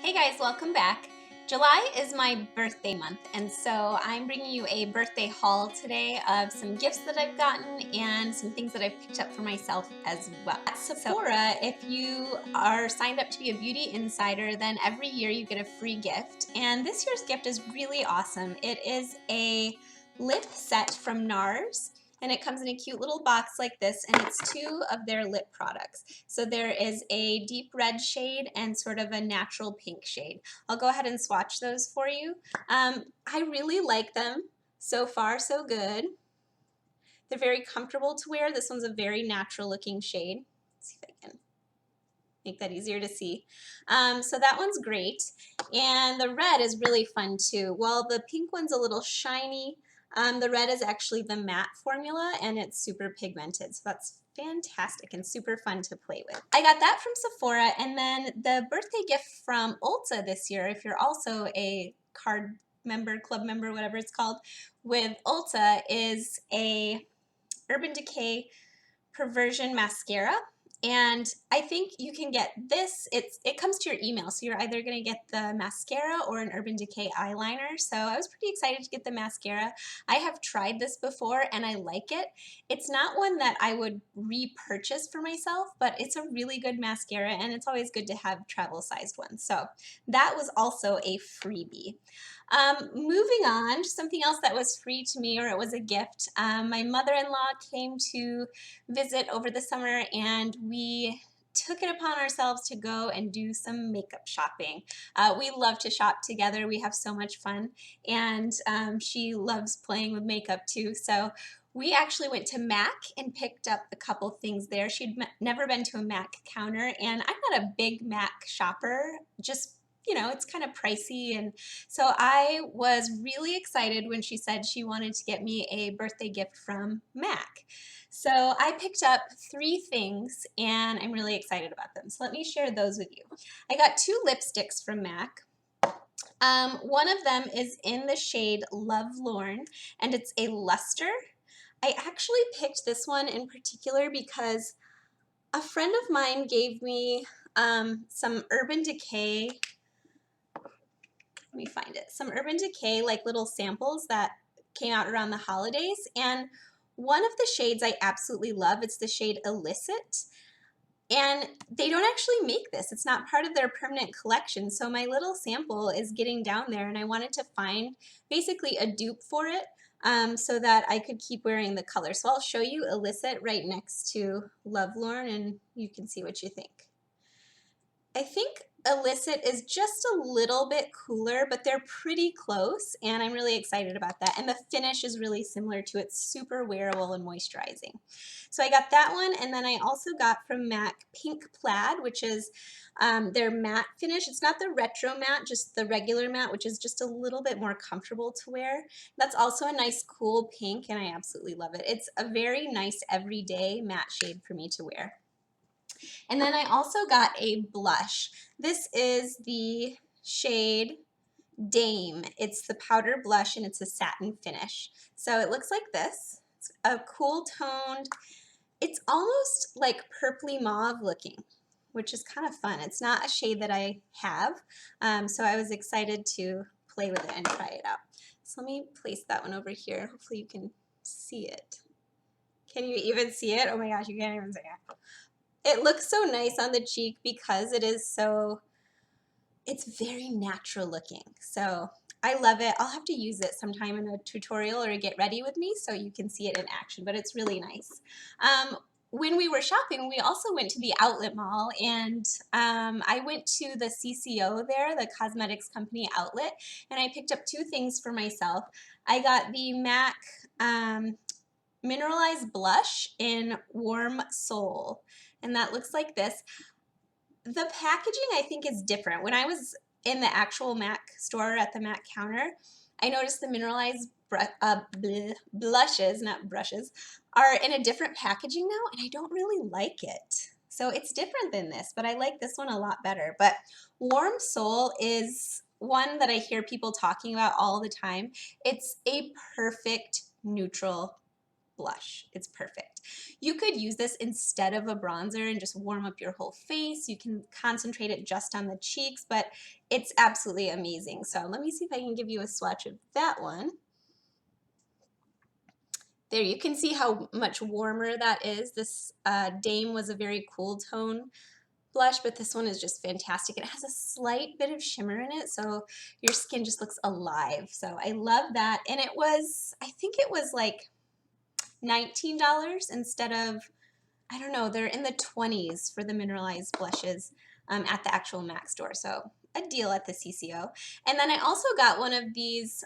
Hey guys, welcome back. July is my birthday month, and so I'm bringing you a birthday haul today of some gifts that I've gotten and some things that I've picked up for myself as well. At Sephora, if you are signed up to be a beauty insider, then every year you get a free gift, and this year's gift is really awesome. It is a lip set from Nars. And it comes in a cute little box like this, and it's two of their lip products. So there is a deep red shade and sort of a natural pink shade. I'll go ahead and swatch those for you. I really like them. So far, so good. They're very comfortable to wear. This one's a very natural looking shade. Let's see if I can make that easier to see. So that one's great. And the red is really fun too. While the pink one's a little shiny, the red is actually the matte formula, and it's super pigmented. So that's fantastic and super fun to play with. I got that from Sephora, and then the birthday gift from Ulta this year, if you're also a card member, club member, whatever it's called, with Ulta, is a Urban Decay Perversion mascara. And I think you can get this, it comes to your email, so you're either going to get the mascara or an Urban Decay eyeliner. So I was pretty excited to get the mascara. I have tried this before and I like it. It's not one that I would repurchase for myself, but it's a really good mascara, and it's always good to have travel sized ones. So that was also a freebie. Moving on, something else that was free to me, or it was a gift. My mother-in-law came to visit over the summer, and we took it upon ourselves to go and do some makeup shopping. We love to shop together. We have so much fun, and she loves playing with makeup too. So we actually went to MAC and picked up a couple things there. She'd never been to a MAC counter, and I'm not a big MAC shopper, just it's kind of pricey, and so I was really excited when she said she wanted to get me a birthday gift from MAC. So I picked up 3 things, and I'm really excited about them. So let me share those with you. I got 2 lipsticks from MAC. One of them is in the shade Lovelorn, and it's a Lustre. I actually picked this one in particular because a friend of mine gave me some Urban Decay, let me find it, some Urban Decay like little samples that came out around the holidays, and one of the shades I absolutely love. It's the shade Illicit, and they don't actually make this. It's not part of their permanent collection, so my little sample is getting down there, and I wanted to find basically a dupe for it so that I could keep wearing the color. So I'll show you Illicit right next to Lovelorn, and you can see what you think. I think Illicit is just a little bit cooler, but they're pretty close, and I'm really excited about that. And the finish is really similar to it, super wearable and moisturizing. So I got that one, and then I also got from MAC Pink Plaid, which is their matte finish. It's not the retro matte, just the regular matte, which is just a little bit more comfortable to wear. That's also a nice cool pink, and I absolutely love it. It's a very nice everyday matte shade for me to wear. And then I also got a blush. This is the shade Dame. It's the powder blush, and it's a satin finish. So it looks like this. It's a cool toned, it's almost like purpley mauve looking, which is kind of fun. It's not a shade that I have, so I was excited to play with it and try it out. So let me place that one over here. Hopefully you can see it. Can you even see it? Oh my gosh, you can't even see it. It looks so nice on the cheek because it is so, it's very natural looking. So I love it. I'll have to use it sometime in a tutorial or a get ready with me so you can see it in action, but it's really nice. When we were shopping, we also went to the outlet mall, and I went to the CCO there, the cosmetics company outlet, and I picked up 2 things for myself. I got the MAC Mineralize blush in Warm Soul, and that looks like this. The packaging I think is different. When I was in the actual MAC store at the MAC counter, I noticed the Mineralize blushes, not brushes, are in a different packaging now, and I don't really like it. So it's different than this, but I like this one a lot better. But Warm Soul is one that I hear people talking about all the time. It's a perfect neutral blush. It's perfect. You could use this instead of a bronzer and just warm up your whole face. You can concentrate it just on the cheeks, but it's absolutely amazing. So let me see if I can give you a swatch of that one. There, you can see how much warmer that is. This Dame was a very cool tone blush, but this one is just fantastic. It has a slight bit of shimmer in it, so your skin just looks alive. So I love that. And it was, I think it was like $19 instead of, I don't know, they're in the 20s for the Mineralize blushes at the actual MAC store. So a deal at the CCO. And then I also got one of these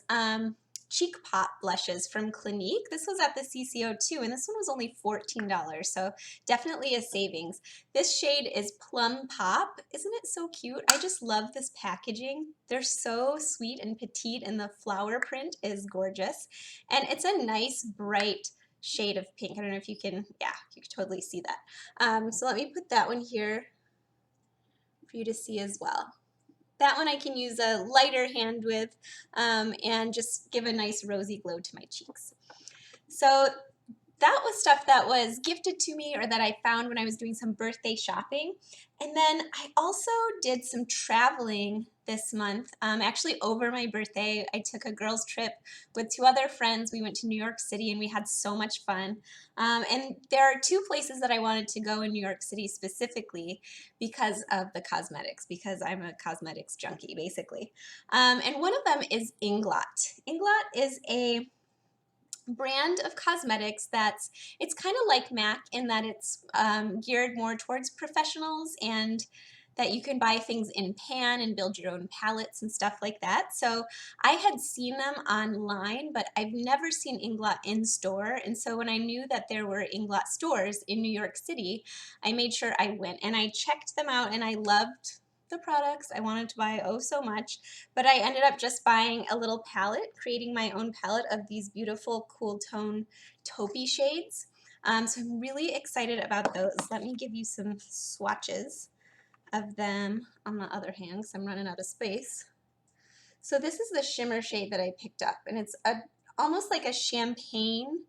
cheek pop blushes from Clinique. This was at the CCO too, and this one was only $14, so definitely a savings. This shade is Plum Pop. Isn't it so cute? I just love this packaging. They're so sweet and petite, and the flower print is gorgeous. And it's a nice, bright shade of pink. I don't know if you can, yeah, you can totally see that. So let me put that one here for you to see as well. That one I can use a lighter hand with and just give a nice rosy glow to my cheeks. So that was stuff that was gifted to me or that I found when I was doing some birthday shopping. And then I also did some traveling this month. Actually, over my birthday, I took a girls' trip with 2 other friends. We went to New York City and we had so much fun. And there are 2 places that I wanted to go in New York City specifically because of the cosmetics, because I'm a cosmetics junkie, basically. And one of them is Inglot. Inglot is a brand of cosmetics it's kind of like MAC in that it's geared more towards professionals, and that you can buy things in pan and build your own palettes and stuff like that. So I had seen them online, but I've never seen Inglot in store. And so when I knew that there were Inglot stores in New York City, I made sure I went and I checked them out, and I loved the products. I wanted to buy oh so much, but I ended up just buying a little palette, creating my own palette of these beautiful cool tone taupey shades. So I'm really excited about those. Let me give you some swatches of them on the other hand, because I'm running out of space. So this is the shimmer shade that I picked up, and it's almost like a champagne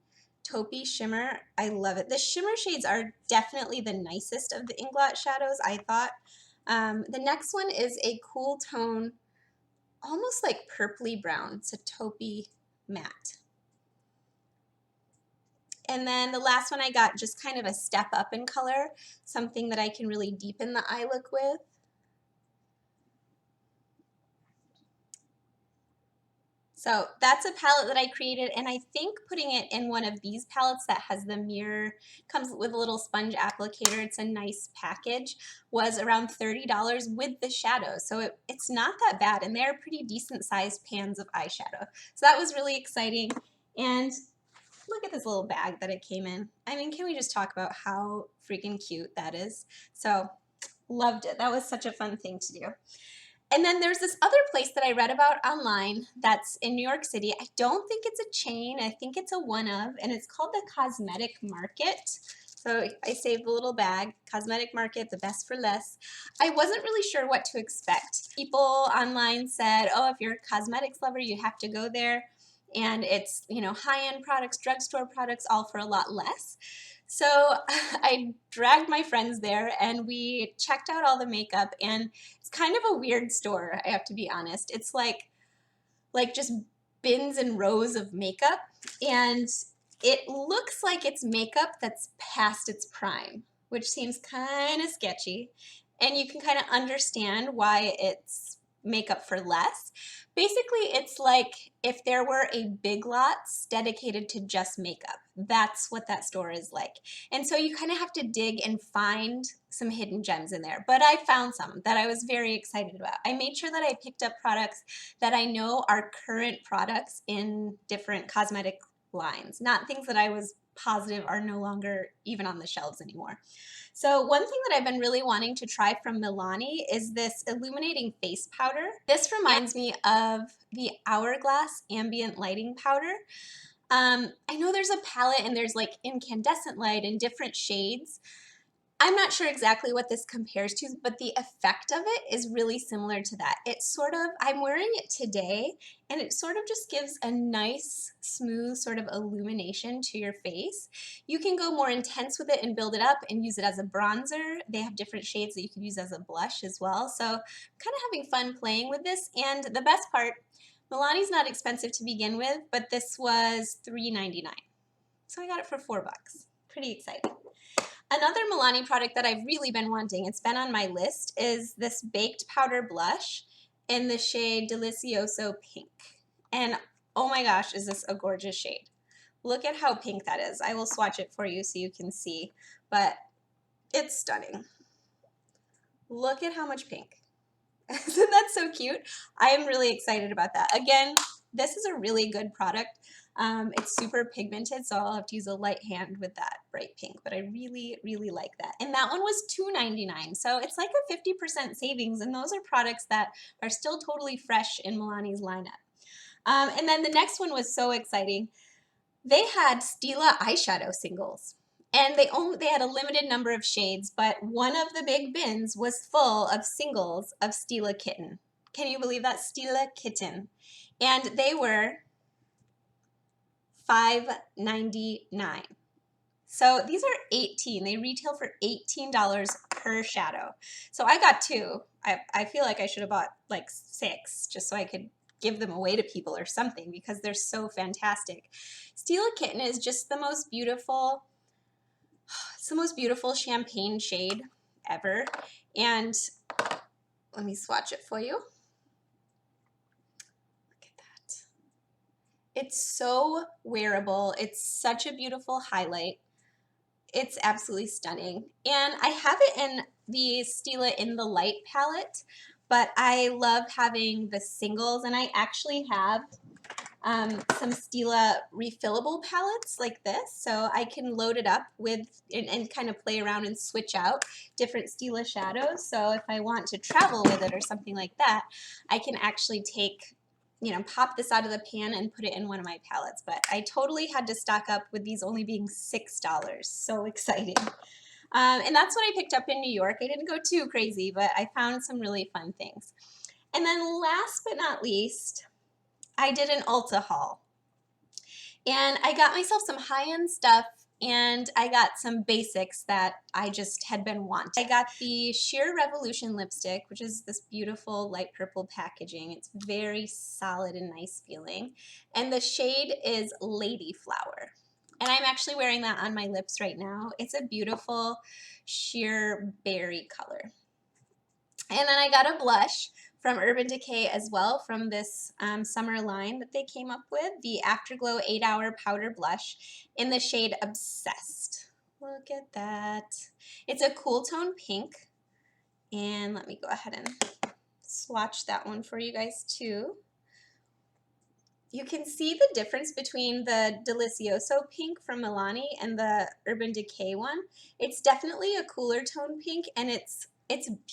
taupey shimmer. I love it. The shimmer shades are definitely the nicest of the Inglot shadows, I thought. The next one is a cool tone, almost like purpley brown. It's a taupey matte. And then the last one I got just kind of a step up in color, something that I can really deepen the eye look with. So that's a palette that I created, and I think putting it in one of these palettes that has the mirror, comes with a little sponge applicator, it's a nice package, was around $30 with the shadow. So it's not that bad, and they're pretty decent sized pans of eyeshadow. So that was really exciting. And look at this little bag that it came in. I mean, can we just talk about how freaking cute that is? So loved it. That was such a fun thing to do. And then there's this other place that I read about online that's in New York City. I don't think it's a chain. I think it's a one of, and it's called the Cosmetic Market. So I saved a little bag, Cosmetic Market, the best for less. I wasn't really sure what to expect. People online said, oh, if you're a cosmetics lover, you have to go there. And it's, you know, high-end products, drugstore products, all for a lot less. So I dragged my friends there and we checked out all the makeup, and it's kind of a weird store, I have to be honest. It's like just bins and rows of makeup, and it looks like it's makeup that's past its prime, which seems kind of sketchy. And you can kind of understand why it's makeup for less. Basically, it's like if there were a Big Lots dedicated to just makeup. That's what that store is like. And so you kind of have to dig and find some hidden gems in there. But I found some that I was very excited about. I made sure that I picked up products that I know are current products in different cosmetic lines, not things that I was positive are no longer even on the shelves anymore. So one thing that I've been really wanting to try from Milani is this illuminating face powder. This reminds me of the Hourglass ambient lighting powder. I know there's a palette and there's like incandescent light and different shades. I'm not sure exactly what this compares to, but the effect of it is really similar to that. It's sort of, I'm wearing it today, and it sort of just gives a nice, smooth sort of illumination to your face. You can go more intense with it and build it up and use it as a bronzer. They have different shades that you can use as a blush as well. So I'm kind of having fun playing with this. And the best part, Milani's not expensive to begin with, but this was $3.99. So I got it for $4. Pretty exciting. Another Milani product that I've really been wanting, it's been on my list, is this baked powder blush in the shade Delizioso Pink. And oh my gosh, is this a gorgeous shade. Look at how pink that is. I will swatch it for you so you can see, but it's stunning. Look at how much pink. Isn't that so cute? I am really excited about that. Again, this is a really good product. It's super pigmented, so I'll have to use a light hand with that bright pink, but I really, really like that. And that one was $2.99, so it's like a 50% savings, and those are products that are still totally fresh in Milani's lineup. And then the next one was so exciting. They had Stila eyeshadow singles. And they had a limited number of shades, but one of the big bins was full of singles of Stila Kitten. Can you believe that? Stila Kitten. And they were $5.99. So these are 18. They retail for $18 per shadow. So I got two. I feel like I should have bought like 6 just so I could give them away to people or something because they're so fantastic. Stila Kitten is just the most beautiful, it's the most beautiful champagne shade ever. And let me swatch it for you. Look at that. It's so wearable. It's such a beautiful highlight. It's absolutely stunning. And I have it in the Stila in the Light palette, but I love having the singles, and I actually have some Stila refillable palettes like this, so I can load it up with and kind of play around and switch out different Stila shadows. So if I want to travel with it or something like that, I can actually take, you know, pop this out of the pan and put it in one of my palettes. But I totally had to stock up with these only being $6. So exciting. And that's what I picked up in New York. I didn't go too crazy, but I found some really fun things. And then last but not least, I did an Ulta haul. And I got myself some high-end stuff, and I got some basics that I just had been wanting. I got the Sheer Revolution lipstick, which is this beautiful light purple packaging. It's very solid and nice feeling. And the shade is Ladyflower. And I'm actually wearing that on my lips right now. It's a beautiful sheer berry color. And then I got a blush from Urban Decay as well, from this summer line that they came up with, the Afterglow 8-Hour Powder Blush in the shade Obsessed. Look at that. It's a cool tone pink. And let me go ahead and swatch that one for you guys too. You can see the difference between the Delizioso pink from Milani and the Urban Decay one. It's definitely a cooler tone pink, and it's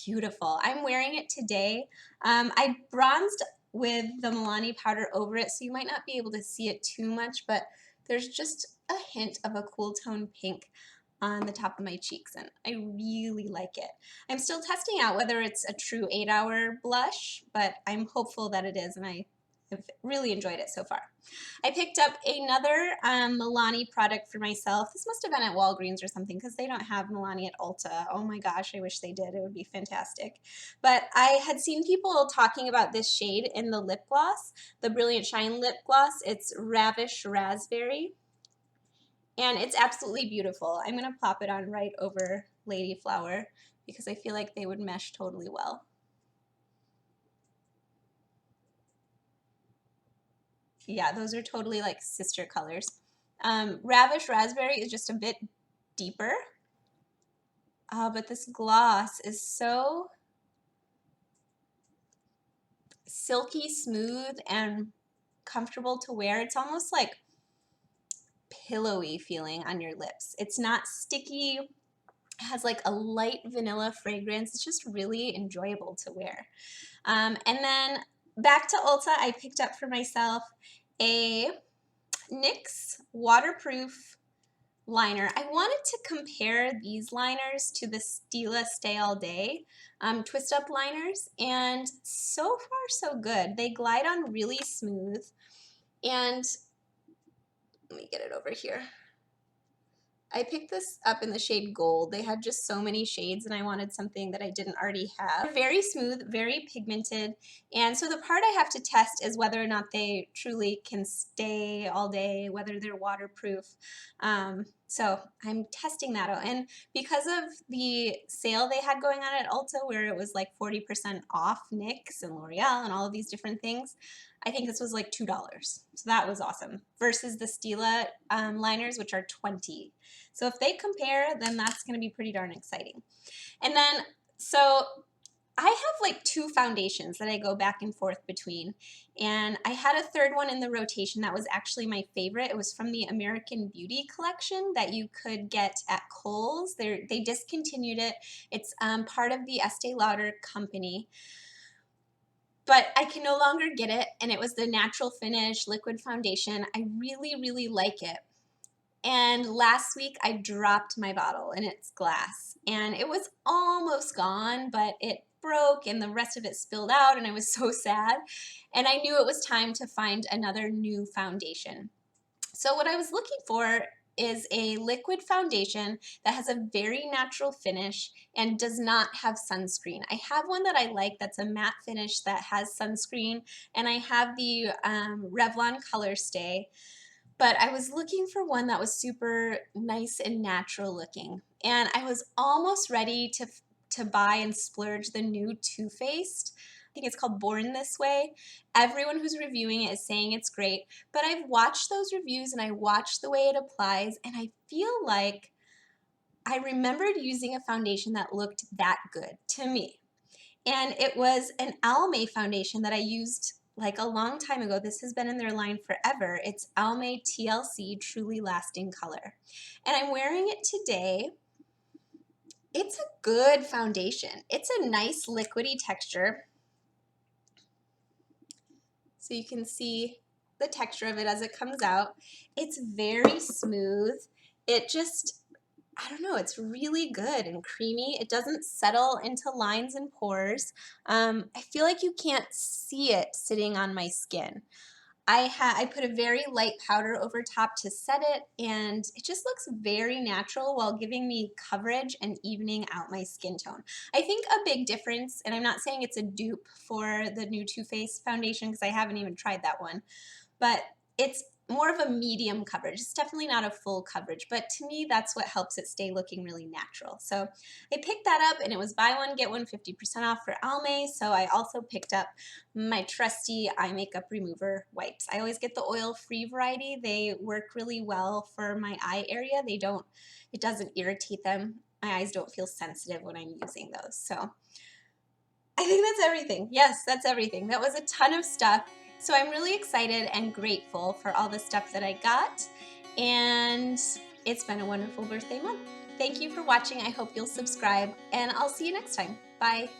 beautiful. I'm wearing it today. I bronzed with the Milani powder over it, so you might not be able to see it too much, but there's just a hint of a cool tone pink on the top of my cheeks, and I really like it. I'm still testing out whether it's a true 8-hour blush, but I'm hopeful that it is, and I've really enjoyed it so far. I picked up another Milani product for myself. This must have been at Walgreens or something because they don't have Milani at Ulta. Oh my gosh, I wish they did. It would be fantastic. But I had seen people talking about this shade in the lip gloss, the Brilliant Shine lip gloss. It's Ravish Raspberry. And it's absolutely beautiful. I'm going to plop it on right over Ladyflower because I feel like they would mesh totally well. Yeah, those are totally like sister colors. Ravish Raspberry is just a bit deeper, but this gloss is so silky smooth and comfortable to wear. It's almost like pillowy feeling on your lips. It's not sticky. It has like a light vanilla fragrance. It's just really enjoyable to wear. And then back to Ulta, I picked up for myself a NYX waterproof liner. I wanted to compare these liners to the Stila Stay All Day twist up liners, and so far so good. They glide on really smooth, and let me get it over here. I picked this up in the shade Gold. They had just so many shades and I wanted something that I didn't already have. They're very smooth, very pigmented, and so the part I have to test is whether or not they truly can stay all day, whether they're waterproof. So I'm testing that out, and because of the sale they had going on at Ulta where it was like 40% off NYX and L'Oreal and all of these different things, I think this was like $2. So that was awesome versus the Stila liners, which are $20. So if they compare, then that's going to be pretty darn exciting. And then, so I have like 2 foundations that I go back and forth between, and I had a third one in the rotation that was actually my favorite. It was from the American Beauty collection that you could get at Kohl's. They discontinued it. It's part of the Estee Lauder company, but I can no longer get it, and it was the Natural Finish liquid foundation. I really, really like it. And last week I dropped my bottle and it's glass, and it was almost gone, but it broke and the rest of it spilled out, and I was so sad. And I knew it was time to find another new foundation. So what I was looking for is a liquid foundation that has a very natural finish and does not have sunscreen. I have one that I like that's a matte finish that has sunscreen, and I have the Revlon Color Stay. But I was looking for one that was super nice and natural looking. And I was almost ready to buy and splurge the new Too Faced. I think it's called Born This Way. Everyone who's reviewing it is saying it's great, but I've watched those reviews and I watched the way it applies, and I feel like I remembered using a foundation that looked that good to me. And it was an Almay foundation that I used like a long time ago. This has been in their line forever. It's Almay TLC Truly Lasting Color. And I'm wearing it today. It's a good foundation. It's a nice liquidy texture. So you can see the texture of it as it comes out. It's very smooth. It just, I don't know, it's really good and creamy. It doesn't settle into lines and pores. I feel like you can't see it sitting on my skin. I put a very light powder over top to set it, and it just looks very natural while giving me coverage and evening out my skin tone. I think a big difference, and I'm not saying it's a dupe for the new Too Faced foundation because I haven't even tried that one, but it's more of a medium coverage. It's definitely not a full coverage, but to me, that's what helps it stay looking really natural. So I picked that up, and it was buy one, get one 50% off for Almay. So I also picked up my trusty eye makeup remover wipes. I always get the oil-free variety. They work really well for my eye area. It doesn't irritate them. My eyes don't feel sensitive when I'm using those. So I think that's everything. Yes, that's everything. That was a ton of stuff. So I'm really excited and grateful for all the stuff that I got, and it's been a wonderful birthday month. Thank you for watching. I hope you'll subscribe, and I'll see you next time. Bye.